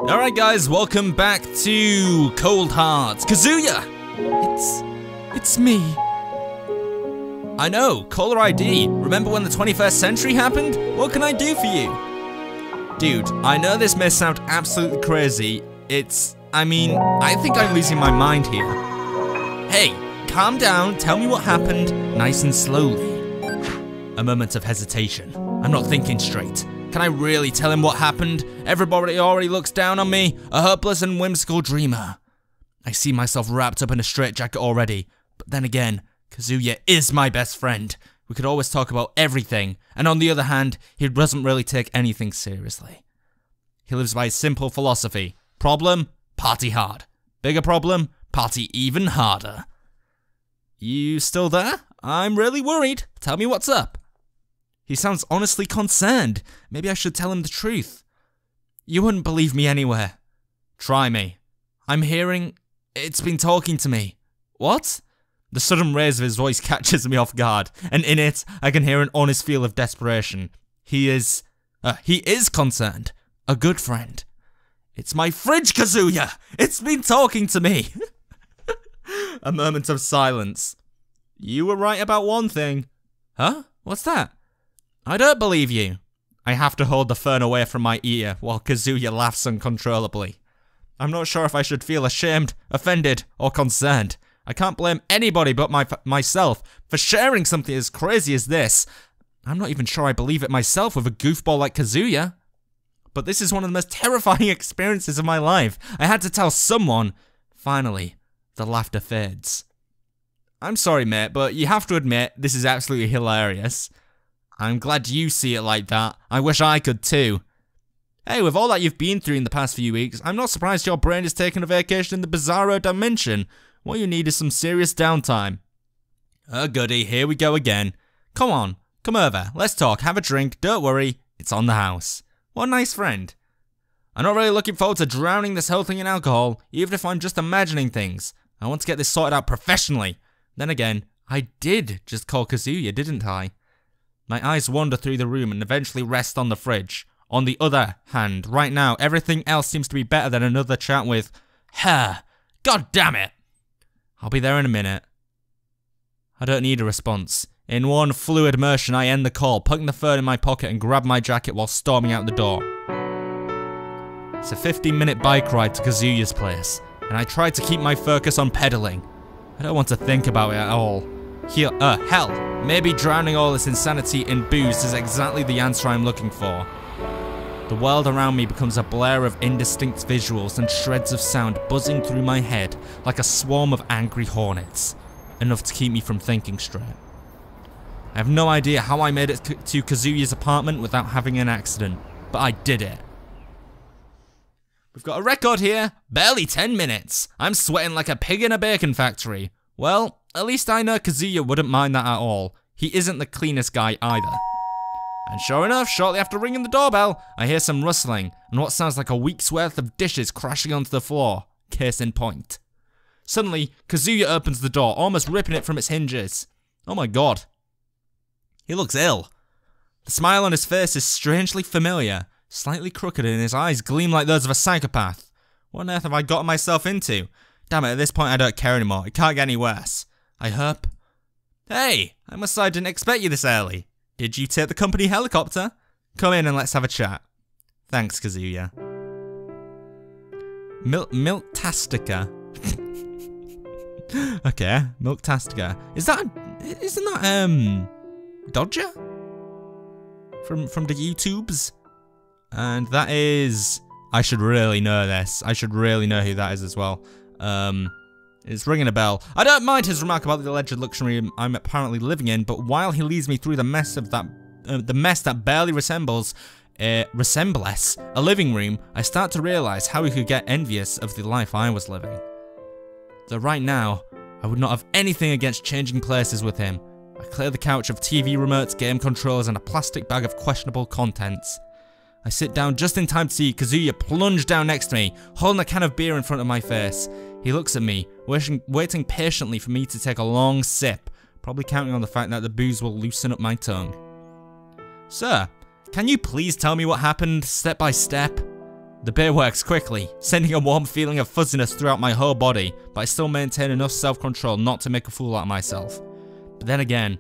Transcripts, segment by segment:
Alright guys, welcome back to Cold Hearts. Kazuya! It's me. I know, caller ID. Remember when the 21st century happened? What can I do for you? Dude, I know this may sound absolutely crazy. I think I'm losing my mind here. Hey, calm down, tell me what happened, nice and slowly. A moment of hesitation. I'm not thinking straight. Can I really tell him what happened? Everybody already looks down on me, a hopeless and whimsical dreamer. I see myself wrapped up in a straitjacket already, but then again, Kazuya is my best friend. We could always talk about everything, and on the other hand, he doesn't really take anything seriously. He lives by a simple philosophy. Problem? Party hard. Bigger problem? Party even harder. You still there? I'm really worried. Tell me what's up. He sounds honestly concerned. Maybe I should tell him the truth. You wouldn't believe me anywhere. Try me. I'm hearing... It's been talking to me. What? The sudden raise of his voice catches me off guard, and in it, I can hear an honest feel of desperation. He is concerned. A good friend. It's my fridge, Kazuya! It's been talking to me! A moment of silence. You were right about one thing. Huh? What's that? I don't believe you. I have to hold the phone away from my ear while Kazuya laughs uncontrollably. I'm not sure if I should feel ashamed, offended, or concerned. I can't blame anybody but myself for sharing something as crazy as this. I'm not even sure I believe it myself with a goofball like Kazuya. But this is one of the most terrifying experiences of my life. I had to tell someone. Finally, the laughter fades. I'm sorry, mate, but you have to admit, this is absolutely hilarious. I'm glad you see it like that. I wish I could too. Hey, with all that you've been through in the past few weeks, I'm not surprised your brain is taking a vacation in the bizarro dimension. What you need is some serious downtime. Oh goody, here we go again. Come on, come over, let's talk, have a drink, don't worry, it's on the house. What a nice friend. I'm not really looking forward to drowning this whole thing in alcohol, even if I'm just imagining things. I want to get this sorted out professionally. Then again, I did just call Kazuya, didn't I? My eyes wander through the room and eventually rest on the fridge. On the other hand, right now, everything else seems to be better than another chat with her. God damn it! I'll be there in a minute. I don't need a response. In one fluid motion, I end the call, putting the phone in my pocket and grab my jacket while storming out the door. It's a 15-minute bike ride to Kazuya's place, and I try to keep my focus on pedaling. I don't want to think about it at all. Hell, maybe drowning all this insanity in booze is exactly the answer I'm looking for. The world around me becomes a blur of indistinct visuals and shreds of sound buzzing through my head like a swarm of angry hornets, enough to keep me from thinking straight. I have no idea how I made it to Kazuya's apartment without having an accident, but I did it. We've got a record here, barely 10 minutes. I'm sweating like a pig in a bacon factory. Well, at least I know Kazuya wouldn't mind that at all. He isn't the cleanest guy either. And sure enough, shortly after ringing the doorbell, I hear some rustling, and what sounds like a week's worth of dishes crashing onto the floor. Case in point. Suddenly, Kazuya opens the door, almost ripping it from its hinges. Oh my god. He looks ill. The smile on his face is strangely familiar, slightly crooked, and his eyes gleam like those of a psychopath. What on earth have I gotten myself into? Damn it, at this point I don't care anymore. It can't get any worse. I hope. Hey, I must say I didn't expect you this early. Did you take the company helicopter? Come in and let's have a chat. Thanks, Kazuya. Milktastica. Okay, Milktastica. Isn't that Dodger? From the YouTubes? And that is... I should really know this. I should really know who that is as well. It's ringing a bell. I don't mind his remark about the alleged luxury I'm apparently living in, but while he leads me through the mess that barely resembles a living room, I start to realize how he could get envious of the life I was living. Though right now, I would not have anything against changing places with him. I clear the couch of TV remotes, game controllers, and a plastic bag of questionable contents. I sit down just in time to see Kazuya plunge down next to me, holding a can of beer in front of my face. He looks at me, waiting patiently for me to take a long sip, probably counting on the fact that the booze will loosen up my tongue. Sir, can you please tell me what happened step by step? The beer works quickly, sending a warm feeling of fuzziness throughout my whole body, but I still maintain enough self-control not to make a fool out of myself. But then again,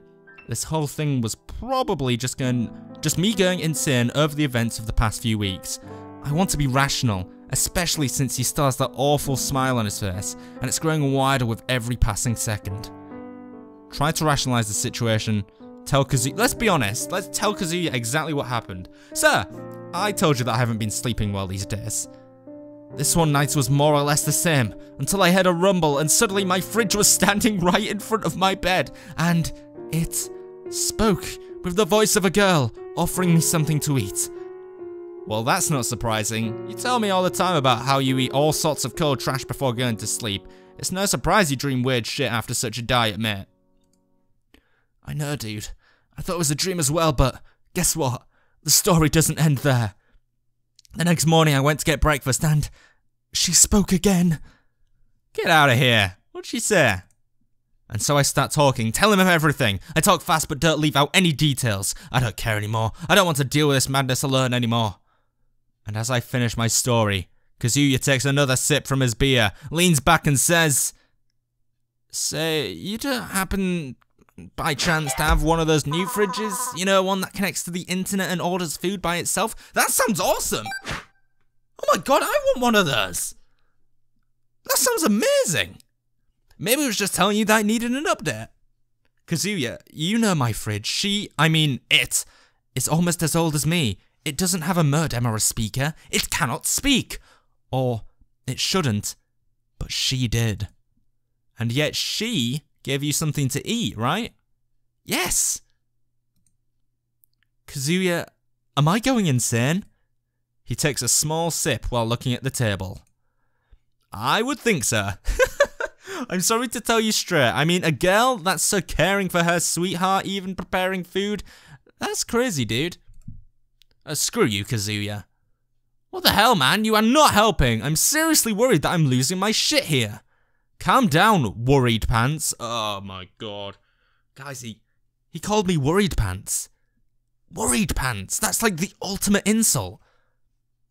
this whole thing was probably just me going insane over the events of the past few weeks. I want to be rational, especially since he still has that awful smile on his face, and it's growing wider with every passing second. Try to rationalize the situation. Tell Kazuya, let's be honest, let's tell Kazuya exactly what happened. Sir, I told you that I haven't been sleeping well these days. This one night was more or less the same, until I heard a rumble and suddenly my fridge was standing right in front of my bed, and it spoke with the voice of a girl, offering me something to eat. Well, that's not surprising. You tell me all the time about how you eat all sorts of cold trash before going to sleep. It's no surprise you dream weird shit after such a diet, mate. I know, dude. I thought it was a dream as well, but guess what? The story doesn't end there. The next morning I went to get breakfast and she spoke again. Get out of here. What'd she say? And so I start talking, telling him everything. I talk fast but don't leave out any details. I don't care anymore. I don't want to deal with this madness alone anymore. And as I finish my story, Kazuya takes another sip from his beer, leans back and says, "Say, you don't happen by chance to have one of those new fridges? You know, one that connects to the internet and orders food by itself? That sounds awesome! Oh my god, I want one of those! That sounds amazing! Maybe I was just telling you that I needed an update. Kazuya, you know my fridge. It is almost as old as me. It doesn't have a modem or a speaker. It cannot speak. Or, it shouldn't. But she did. And yet she gave you something to eat, right? Yes! Kazuya, am I going insane? He takes a small sip while looking at the table. I would think so. I'm sorry to tell you straight. I mean, a girl that's so caring for her sweetheart, even preparing food, that's crazy, dude. Screw you, Kazuya. What the hell, man? You are not helping. I'm seriously worried that I'm losing my shit here. Calm down, worried pants. Oh my god. Guys, he called me worried pants. Worried pants. That's like the ultimate insult.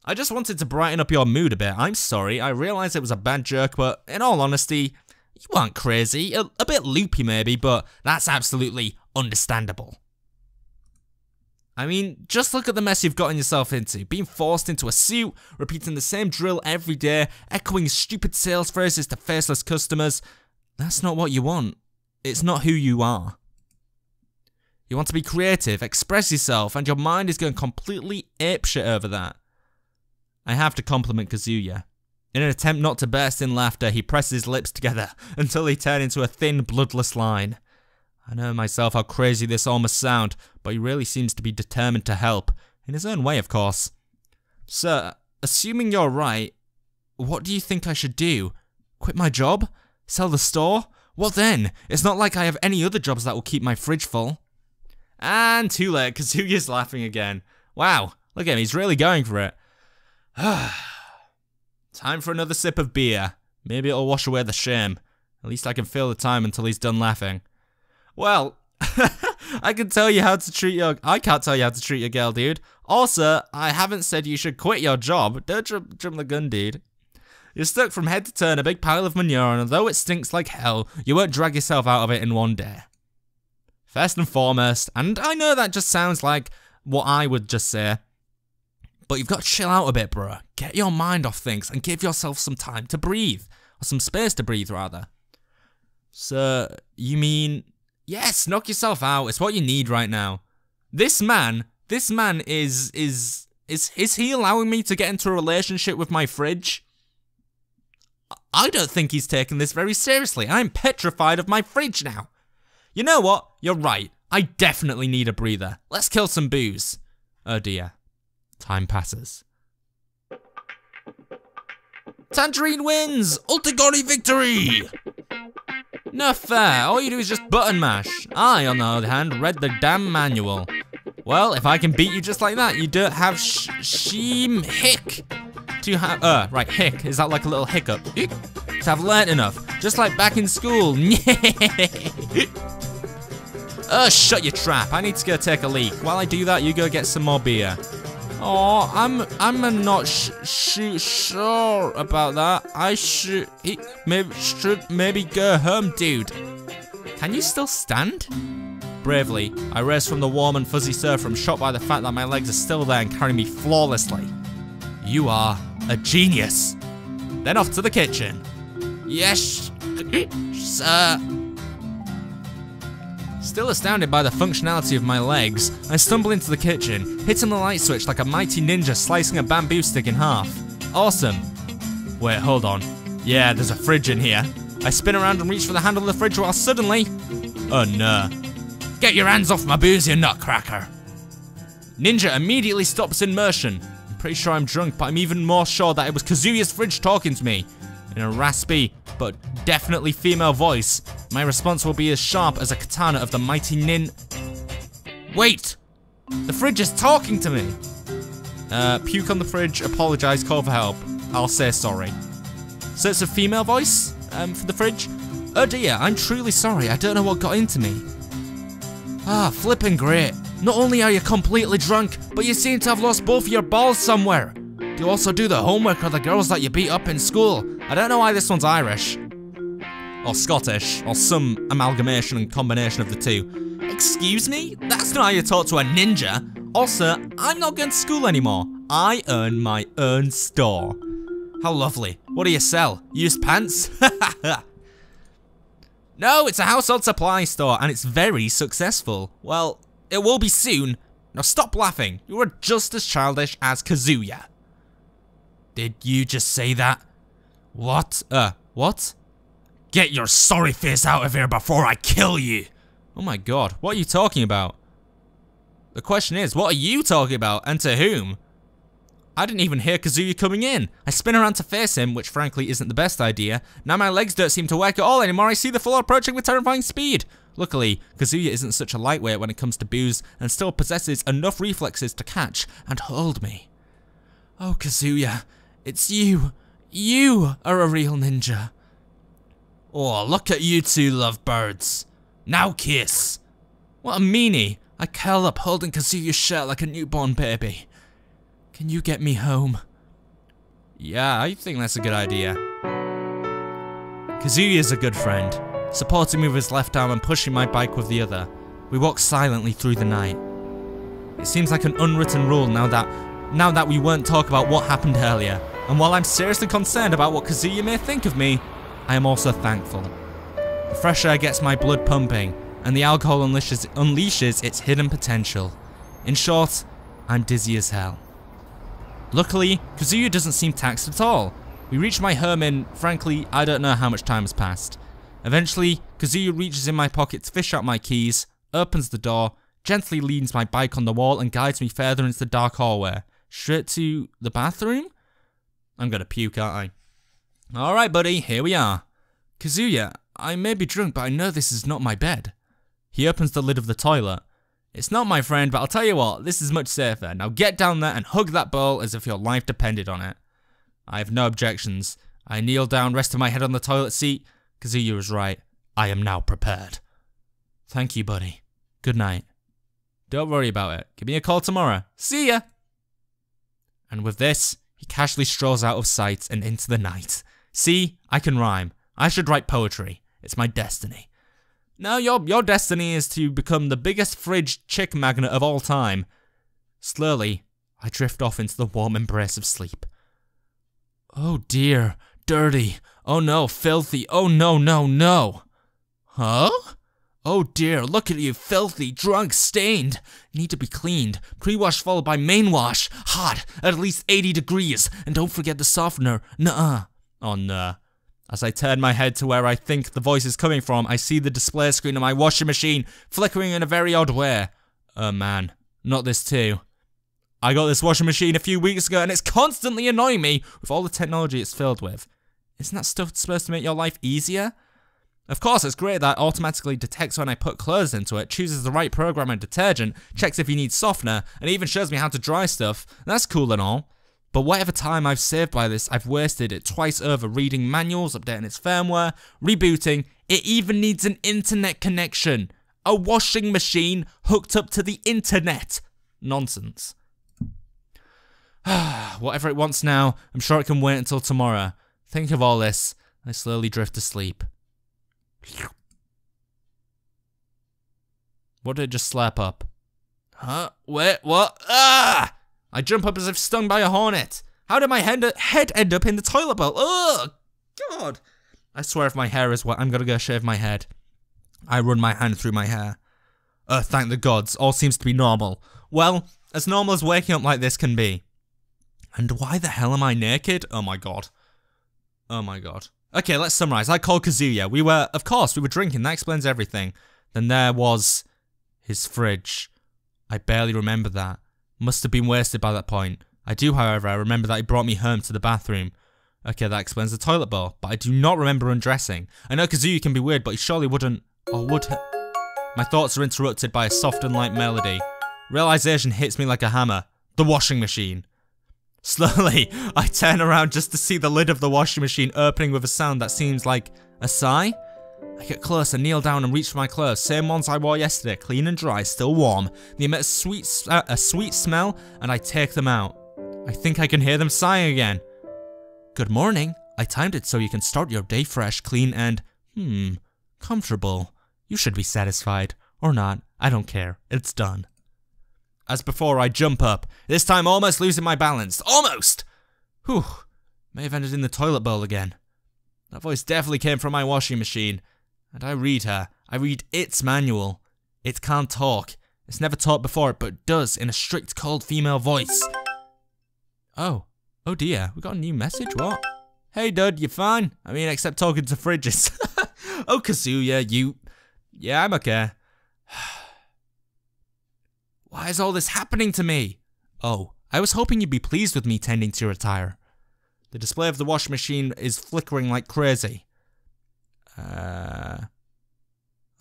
I just wanted to brighten up your mood a bit. I'm sorry. I realised it was a bad joke, but in all honesty, you aren't crazy. A bit loopy maybe, but that's absolutely understandable. I mean, just look at the mess you've gotten yourself into. Being forced into a suit, repeating the same drill every day, echoing stupid sales phrases to faceless customers. That's not what you want. It's not who you are. You want to be creative, express yourself, and your mind is going completely apeshit over that. I have to compliment Kazuya. In an attempt not to burst in laughter, he presses his lips together until they turn into a thin, bloodless line. I know myself how crazy this all must sound, but he really seems to be determined to help. In his own way, of course. Sir, assuming you're right, what do you think I should do? Quit my job? Sell the store? What then? It's not like I have any other jobs that will keep my fridge full. And too late, Kazuya's laughing again. Wow, look at him, he's really going for it. Time for another sip of beer. Maybe it'll wash away the shame. At least I can feel the time until he's done laughing. Well, I can't tell you how to treat your girl, dude. Also, I haven't said you should quit your job. Don't jump the gun, dude. You're stuck from head to toe in a big pile of manure, and although it stinks like hell, you won't drag yourself out of it in one day. First and foremost, and I know that just sounds like what I would just say, but you've got to chill out a bit, bro. Get your mind off things and give yourself some time to breathe. Or some space to breathe, rather. So, you mean... Yes, knock yourself out. It's what you need right now. This man is he allowing me to get into a relationship with my fridge? I don't think he's taking this very seriously. I'm petrified of my fridge now. You know what? You're right. I definitely need a breather. Let's kill some booze. Oh dear. Time passes. Tangerine wins! Ultigori victory! No fair, all you do is just button mash. I, on the other hand, read the damn manual. Well, if I can beat you just like that, you don't have sheem hick to have, right, hick, is that like a little hiccup? To have learnt enough, just like back in school. Shut your trap, I need to go take a leak. While I do that, you go get some more beer. Oh, I'm not sure about that. I should maybe go home, dude. Can you still stand? Bravely, I race from the warm and fuzzy surf, I'm shocked by the fact that my legs are still there and carry me flawlessly. You are a genius. Then off to the kitchen. Yes, sir. Still astounded by the functionality of my legs, I stumble into the kitchen, hitting the light switch like a mighty ninja slicing a bamboo stick in half. Awesome. Wait, hold on. Yeah, there's a fridge in here. I spin around and reach for the handle of the fridge while suddenly... Oh no. Get your hands off my booze, you nutcracker. Ninja immediately stops in motion. I'm pretty sure I'm drunk, but I'm even more sure that it was Kazuya's fridge talking to me. In a raspy, but definitely female voice, my response will be as sharp as a katana of the mighty Wait! The fridge is talking to me! Puke on the fridge, apologize, call for help. I'll say sorry. So it's a female voice, for the fridge? Oh dear, I'm truly sorry, I don't know what got into me. Ah, flippin' great. Not only are you completely drunk, but you seem to have lost both your balls somewhere. Do you also do the homework of the girls that you beat up in school? I don't know why this one's Irish. Or Scottish, or some amalgamation and combination of the two. Excuse me? That's not how you talk to a ninja. Also, I'm not going to school anymore. I earn my own store. How lovely. What do you sell? Used pants? No, it's a household supply store, and it's very successful. Well, it will be soon. Now stop laughing. You are just as childish as Kazuya. Did you just say that? What? What? Get your sorry face out of here before I kill you! Oh my god, what are you talking about? The question is, what are you talking about, and to whom? I didn't even hear Kazuya coming in. I spin around to face him, which frankly isn't the best idea. Now my legs don't seem to work at all anymore, I see the floor approaching with terrifying speed. Luckily, Kazuya isn't such a lightweight when it comes to booze, and still possesses enough reflexes to catch and hold me. Oh Kazuya, it's you. You are a real ninja. Oh, look at you two lovebirds. Now kiss. What a meanie. I curl up holding Kazuya's shirt like a newborn baby. Can you get me home? Yeah, I think that's a good idea. Kazuya's a good friend, supporting me with his left arm and pushing my bike with the other. We walk silently through the night. It seems like an unwritten rule now that we won't talk about what happened earlier. And while I'm seriously concerned about what Kazuya may think of me, I am also thankful. The fresh air gets my blood pumping, and the alcohol unleashes its hidden potential. In short, I'm dizzy as hell. Luckily, Kazuya doesn't seem taxed at all. We reach my home in, frankly, I don't know how much time has passed. Eventually, Kazuya reaches in my pocket to fish out my keys, opens the door, gently leans my bike on the wall and guides me further into the dark hallway. Straight to the bathroom? I'm gonna puke, aren't I? Alright buddy, here we are. Kazuya, I may be drunk, but I know this is not my bed. He opens the lid of the toilet. It's not, my friend, but I'll tell you what, this is much safer. Now get down there and hug that bowl as if your life depended on it. I have no objections. I kneel down, resting my head on the toilet seat. Kazuya was right. I am now prepared. Thank you, buddy. Good night. Don't worry about it. Give me a call tomorrow. See ya! And with this, he casually strolls out of sight and into the night. See, I can rhyme. I should write poetry. It's my destiny. No, your destiny is to become the biggest fridge chick magnet of all time. Slowly, I drift off into the warm embrace of sleep. Oh dear, dirty. Oh no, filthy. Oh no, no, no. Huh? Oh dear, look at you, filthy, drunk, stained. Need to be cleaned. Pre-wash followed by main wash. Hot, at least 80 degrees. And don't forget the softener. Nuh-uh. Oh no. As I turn my head to where I think the voice is coming from, I see the display screen of my washing machine flickering in a very odd way. Oh man, not this too. I got this washing machine a few weeks ago and it's constantly annoying me with all the technology it's filled with. Isn't that stuff supposed to make your life easier? Of course, it's great that it automatically detects when I put clothes into it, chooses the right program and detergent, checks if you need softener, and even shows me how to dry stuff. That's cool and all. But whatever time I've saved by this, I've wasted it twice over reading manuals, updating its firmware, rebooting. It even needs an internet connection. A washing machine hooked up to the internet. Nonsense. Whatever it wants now, I'm sure it can wait until tomorrow. Think of all this, I slowly drift to sleep. What did it just slap up? Huh? Wait, what? Ah! I jump up as if stung by a hornet. How did my head end up in the toilet bowl? Oh, God. I swear if my hair is wet, I'm gonna go shave my head. I run my hand through my hair. Thank the gods, all seems to be normal. Well, as normal as waking up like this can be. And why the hell am I naked? Oh my god. Oh my god. Okay, let's summarize. I called Kazuya. Of course, we were drinking. That explains everything. Then there was his fridge. I barely remember that. Must have been wasted by that point. I do, however, I remember that he brought me home to the bathroom. Okay, that explains the toilet bowl, but I do not remember undressing. I know Kazuya can be weird, but he surely wouldn't, or would he? My thoughts are interrupted by a soft and light melody. Realization hits me like a hammer. The washing machine. Slowly, I turn around just to see the lid of the washing machine opening with a sound that seems like a sigh. I get closer, kneel down and reach for my clothes, same ones I wore yesterday, clean and dry, still warm. They emit a sweet smell, and I take them out. I think I can hear them sighing again. Good morning. I timed it so you can start your day fresh, clean, and, comfortable. You should be satisfied. Or not. I don't care. It's done. As before, I jump up, this time almost losing my balance. Almost! Whew. May have ended in the toilet bowl again. That voice definitely came from my washing machine. And I read her. I read its manual. It can't talk. It's never talked before, but does in a strict, cold female voice. Oh. Oh dear, we got a new message, what? Hey dud, you fine? I mean, except talking to fridges. Oh Kazuya, you... Yeah, I'm okay. Why is all this happening to me? Oh, I was hoping you'd be pleased with me tending to your attire. The display of the washing machine is flickering like crazy.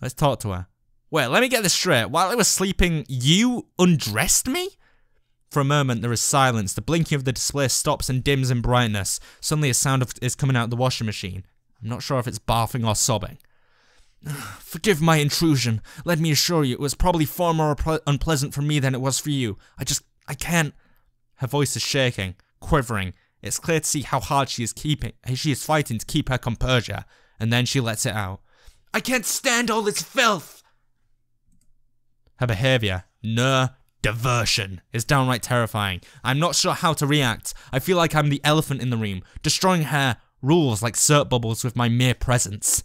Let's talk to her. Wait, let me get this straight. While I was sleeping, you undressed me? For a moment, there is silence. The blinking of the display stops and dims in brightness. Suddenly, a sound is coming out of the washing machine. I'm not sure if it's barfing or sobbing. Forgive my intrusion. Let me assure you, it was probably far more unpleasant for me than it was for you. I can't... Her voice is shaking, quivering. It's clear to see how hard she is fighting to keep her composure. And then she lets it out. I can't stand all this filth! Her behavior, diversion, is downright terrifying. I'm not sure how to react. I feel like I'm the elephant in the room, destroying her rules like soap bubbles with my mere presence.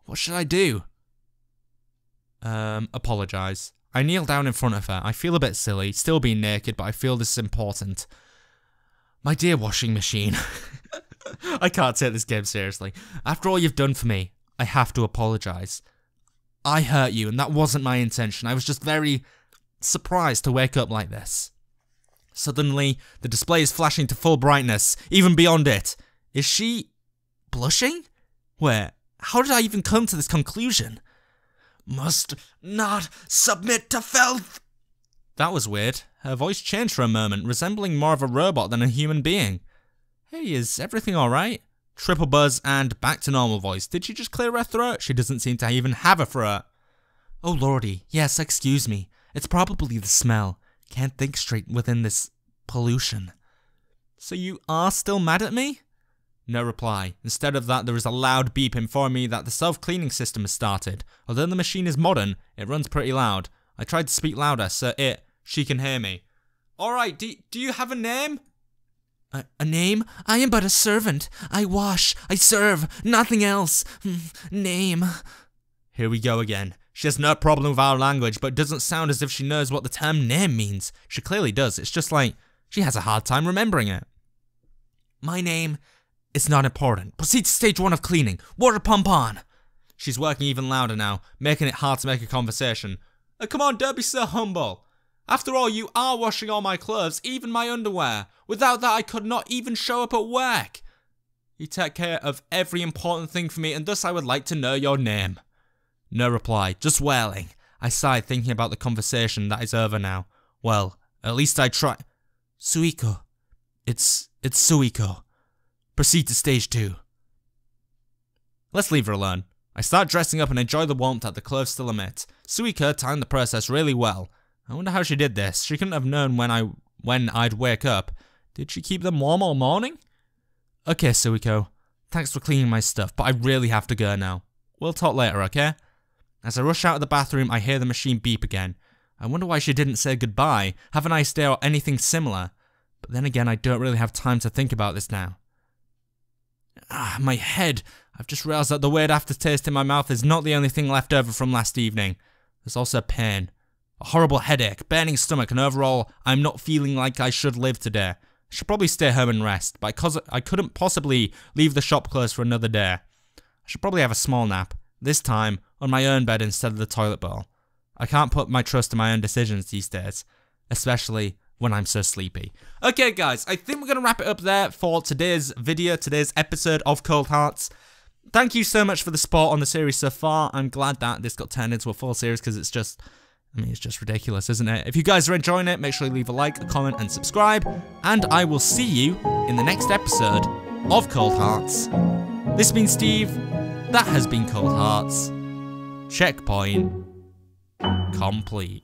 What should I do? Apologize. I kneel down in front of her. I feel a bit silly, still being naked, but I feel this is important. My dear washing machine. I can't take this game seriously. After all you've done for me, I have to apologize. I hurt you, and that wasn't my intention. I was just very surprised to wake up like this. Suddenly, the display is flashing to full brightness, even beyond it. Is she blushing? Wait, how did I even come to this conclusion? Must not submit to filth. That was weird. Her voice changed for a moment, resembling more of a robot than a human being. Hey, is everything alright? Triple buzz and back to normal voice. Did she just clear her throat? She doesn't seem to even have a throat. Oh lordy, yes, excuse me. It's probably the smell. Can't think straight within this pollution. So you are still mad at me? No reply. Instead of that, there is a loud beep informing me that the self-cleaning system has started. Although the machine is modern, it runs pretty loud. I tried to speak louder so she can hear me. Alright, do you have a name? A name? I am but a servant. I wash, I serve, nothing else. Name. Here we go again. She has no problem with our language, but it doesn't sound as if she knows what the term name means. She clearly does. It's just like she has a hard time remembering it. My name is not important. Proceed to stage 1 of cleaning. Water pump on. She's working even louder now, making it hard to make a conversation. Come on, don't be so humble. After all, you are washing all my clothes, even my underwear. Without that, I could not even show up at work. You take care of every important thing for me, and thus I would like to know your name. No reply, just wailing. I sighed, thinking about the conversation that is over now. Well, at least I try. Suiko. It's Suiko. Proceed to stage 2. Let's leave her alone. I start dressing up and enjoy the warmth that the clothes still emit. Suiko timed the process really well. I wonder how she did this. She couldn't have known when I when I'd wake up. Did she keep them warm all morning? Okay, Suiko. Thanks for cleaning my stuff, but I really have to go now. We'll talk later, okay? As I rush out of the bathroom, I hear the machine beep again. I wonder why she didn't say goodbye, have a nice day, or anything similar. But then again, I don't really have time to think about this now. Ah, my head. I've just realised that the weird aftertaste in my mouth is not the only thing left over from last evening. There's also pain. A horrible headache, burning stomach, and overall, I'm not feeling like I should live today. I should probably stay home and rest, but because I couldn't possibly leave the shop closed for another day. I should probably have a small nap, this time on my own bed instead of the toilet bowl. I can't put my trust in my own decisions these days, especially when I'm so sleepy. Okay guys, I think we're going to wrap it up there for today's video, today's episode of Cold Hearts. Thank you so much for the support on the series so far. I'm glad that this got turned into a full series because it's just, it's just ridiculous, isn't it? If you guys are enjoying it, make sure you leave a like, a comment, and subscribe. And I will see you in the next episode of Cold Hearts. This has been Steve. That has been Cold Hearts. Checkpoint complete.